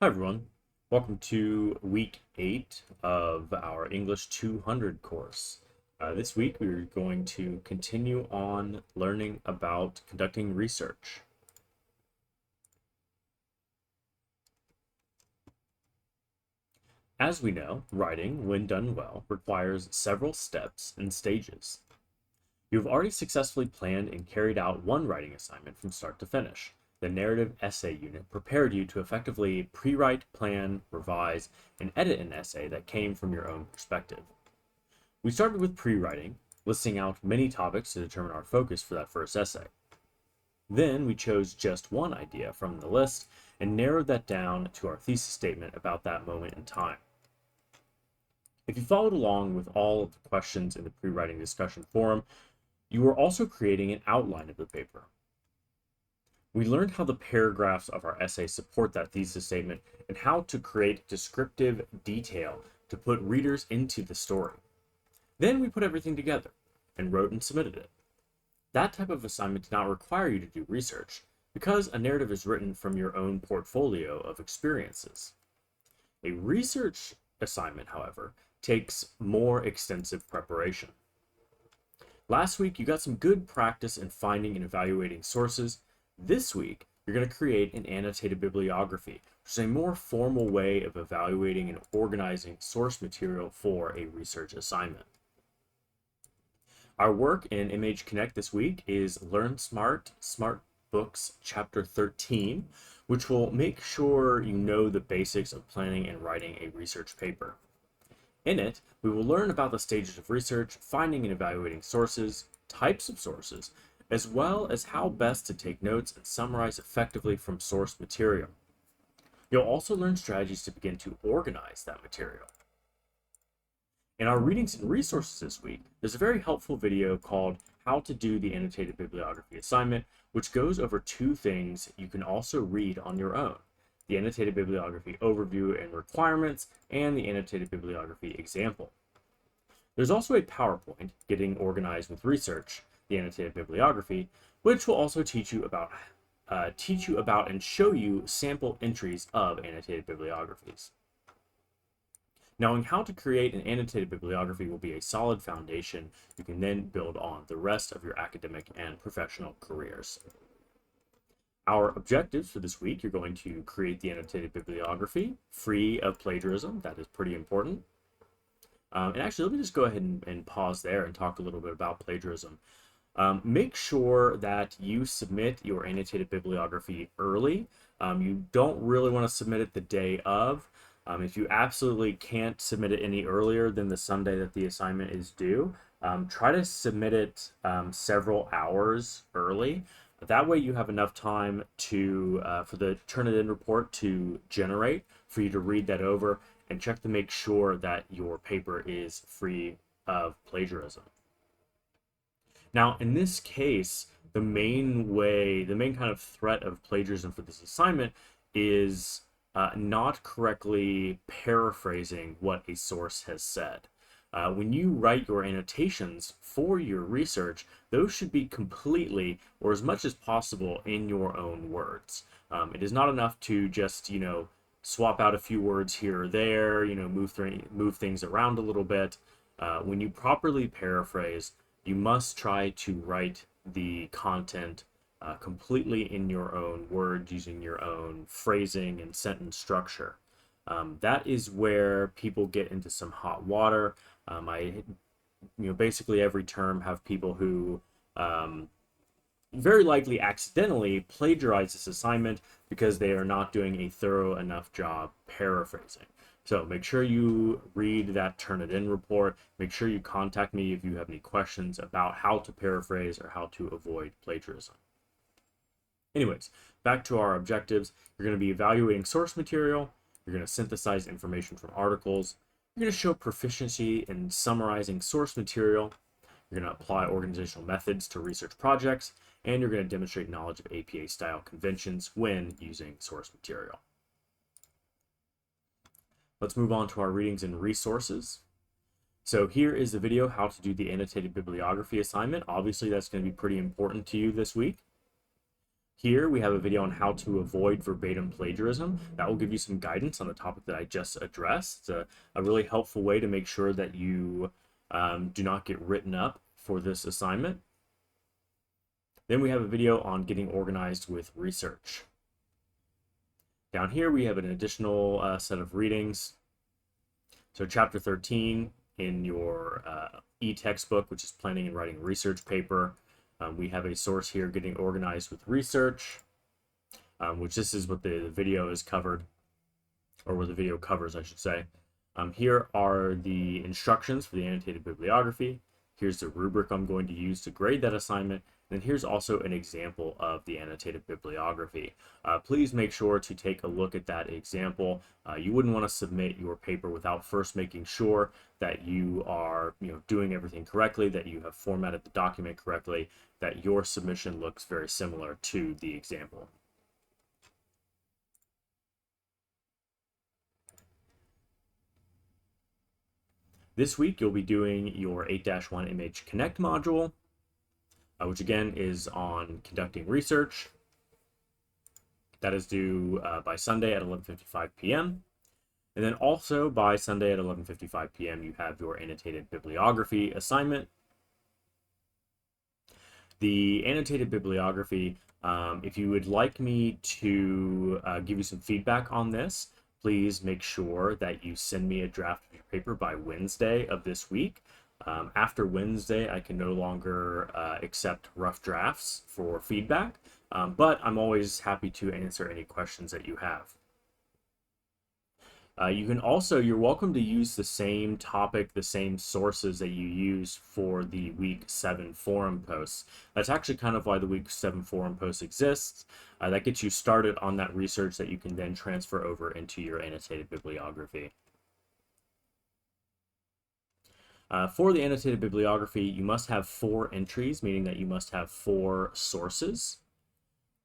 Hi everyone, welcome to week 8 of our English 200 course. This week we're going to continue on learning about conducting research. As we know, writing, when done well, requires several steps and stages. You've already successfully planned and carried out one writing assignment from start to finish. The narrative essay unit prepared you to effectively pre-write, plan, revise, and edit an essay that came from your own perspective. We started with pre-writing, listing out many topics to determine our focus for that first essay. Then we chose just one idea from the list and narrowed that down to our thesis statement about that moment in time. If you followed along with all of the questions in the pre-writing discussion forum, you were also creating an outline of the paper. We learned how the paragraphs of our essay support that thesis statement and how to create descriptive detail to put readers into the story. Then we put everything together and wrote and submitted it. That type of assignment did not require you to do research because a narrative is written from your own portfolio of experiences. A research assignment, however, takes more extensive preparation. Last week, you got some good practice in finding and evaluating sources. This week, you're going to create an annotated bibliography, which is a more formal way of evaluating and organizing source material for a research assignment. Our work in MH Connect this week is Learn Smart, Smart Books Chapter 13, which will make sure you know the basics of planning and writing a research paper. In it, we will learn about the stages of research, finding and evaluating sources, types of sources, as well as how best to take notes and summarize effectively from source material. You'll also learn strategies to begin to organize that material. In our readings and resources this week, there's a very helpful video called How to Do the Annotated Bibliography Assignment, which goes over two things you can also read on your own: the annotated bibliography overview and requirements, and the annotated bibliography example. There's also a PowerPoint, Getting Organized with Research, the annotated bibliography, which will also teach you about and show you sample entries of annotated bibliographies. Knowing how to create an annotated bibliography will be a solid foundation you can then build on the rest of your academic and professional careers. Our objectives for this week: you're going to create the annotated bibliography free of plagiarism. That is pretty important. And actually, let me just go ahead and pause there and talk a little bit about plagiarism. Make sure that you submit your annotated bibliography early. You don't really want to submit it the day of. If you absolutely can't submit it any earlier than the Sunday that the assignment is due, try to submit it several hours early. That way you have enough time to for the Turnitin report to generate, for you to read that over and check to make sure that your paper is free of plagiarism. Now, in this case, the main kind of threat of plagiarism for this assignment is not correctly paraphrasing what a source has said. When you write your annotations for your research, those should be completely, or as much as possible, in your own words. It is not enough to just, swap out a few words here or there, move things around a little bit. When you properly paraphrase, you must try to write the content completely in your own words, using your own phrasing and sentence structure. That is where people get into some hot water. Basically every term have people who very likely accidentally plagiarize this assignment because they are not doing a thorough enough job paraphrasing. So make sure you read that Turnitin report. Make sure you contact me if you have any questions about how to paraphrase or how to avoid plagiarism. Anyways, back to our objectives. You're going to be evaluating source material. You're going to synthesize information from articles. You're going to show proficiency in summarizing source material. You're going to apply organizational methods to research projects. And you're going to demonstrate knowledge of APA-style conventions when using source material. Let's move on to our readings and resources. So here is the video, How to Do the Annotated Bibliography Assignment. Obviously, that's going to be pretty important to you this week. Here we have a video on how to avoid verbatim plagiarism. That will give you some guidance on the topic that I just addressed. It's a really helpful way to make sure that you do not get written up for this assignment. Then we have a video on getting organized with research. Down here we have an additional set of readings. So chapter 13 in your e-textbook, which is planning and writing a research paper. We have a source here, getting organized with research, which this is what the video is covered, or what the video covers, I should say. Here are the instructions for the annotated bibliography. Here's the rubric I'm going to use to grade that assignment. And here's also an example of the annotated bibliography. Please make sure to take a look at that example. You wouldn't want to submit your paper without first making sure that you are doing everything correctly, that you have formatted the document correctly, that your submission looks very similar to the example. This week, you'll be doing your 8-1 Image Connect module, which again is on conducting research. That is due by Sunday at 11:55 p.m. And then also by Sunday at 11:55 p.m. you have your annotated bibliography assignment. The annotated bibliography, if you would like me to give you some feedback on this, please make sure that you send me a draft of your paper by Wednesday of this week. After Wednesday, I can no longer accept rough drafts for feedback, but I'm always happy to answer any questions that you have. You're welcome to use the same topic, the same sources that you use for the week 7 forum posts. That's actually kind of why the week 7 forum post exists. That gets you started on that research that you can then transfer over into your annotated bibliography. For the annotated bibliography, you must have 4 entries, meaning that you must have 4 sources.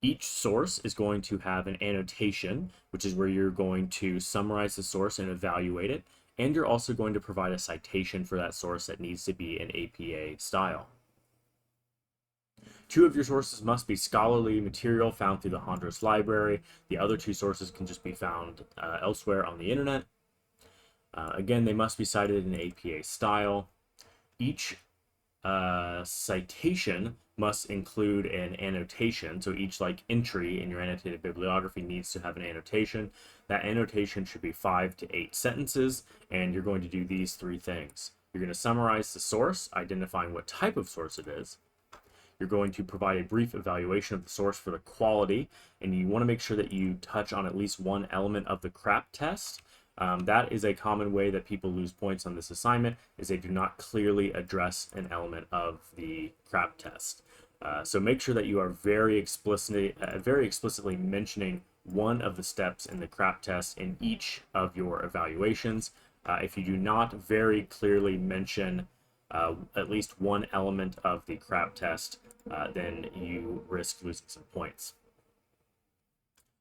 Each source is going to have an annotation, which is where you're going to summarize the source and evaluate it, and you're also going to provide a citation for that source that needs to be in APA style. 2 of your sources must be scholarly material found through the Hondros Library. The other 2 sources can just be found elsewhere on the internet. Again, they must be cited in APA style. Each citation must include an annotation, so each entry in your annotated bibliography needs to have an annotation. That annotation should be 5 to 8 sentences, and you're going to do these 3 things. You're going to summarize the source, identifying what type of source it is. You're going to provide a brief evaluation of the source for the quality, and you want to make sure that you touch on at least one element of the CRAP test. That is a common way that people lose points on this assignment, is they do not clearly address an element of the CRAP test. So make sure that you are very explicitly mentioning one of the steps in the CRAP test in each of your evaluations. If you do not very clearly mention at least one element of the CRAP test, then you risk losing some points.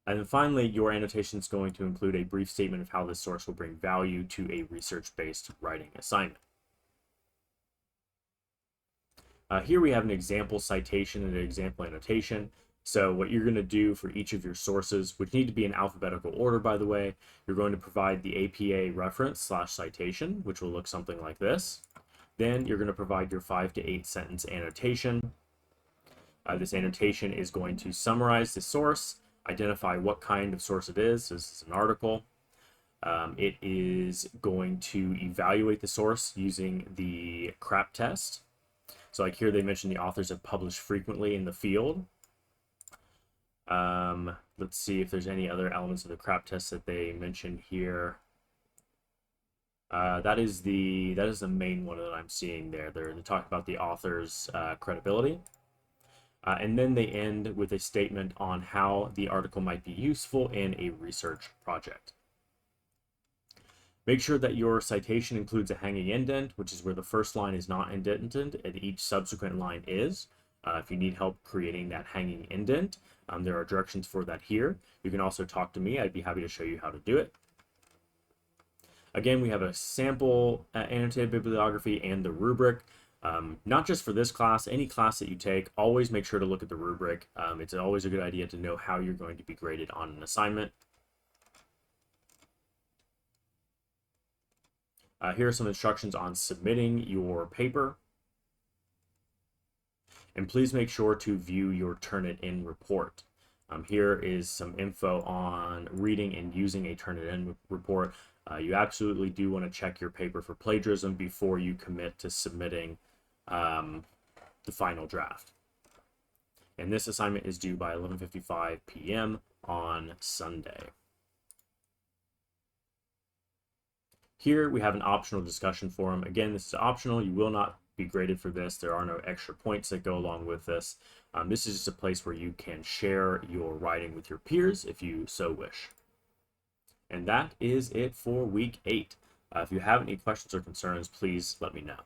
And then finally, your annotation is going to include a brief statement of how this source will bring value to a research-based writing assignment. Here we have an example citation and an example annotation. So what you're going to do for each of your sources, which need to be in alphabetical order, by the way, you're going to provide the APA reference / citation, which will look something like this. Then you're going to provide your 5 to 8 sentence annotation. This annotation is going to summarize the source, identify what kind of source it is. So this is an article. It is going to evaluate the source using the CRAP test. So like here they mentioned the authors have published frequently in the field. Let's see if there's any other elements of the CRAP test that they mentioned here. That is the main one that I'm seeing there. They're talking about the author's credibility. And then they end with a statement on how the article might be useful in a research project. Make sure that your citation includes a hanging indent, which is where the first line is not indented and each subsequent line is. If you need help creating that hanging indent, there are directions for that here. You can also talk to me. I'd be happy to show you how to do it. Again, we have a sample annotated bibliography and the rubric. Not just for this class, any class that you take, always make sure to look at the rubric. It's always a good idea to know how you're going to be graded on an assignment. Here are some instructions on submitting your paper. And please make sure to view your Turnitin report. Here is some info on reading and using a Turnitin report. You absolutely do want to check your paper for plagiarism before you commit to submitting the final draft. And this assignment is due by 11:55 p.m. on Sunday. Here we have an optional discussion forum. Again, this is optional. You will not be graded for this. There are no extra points that go along with this. This is just a place where you can share your writing with your peers if you so wish. And that is it for week 8. If you have any questions or concerns, please let me know.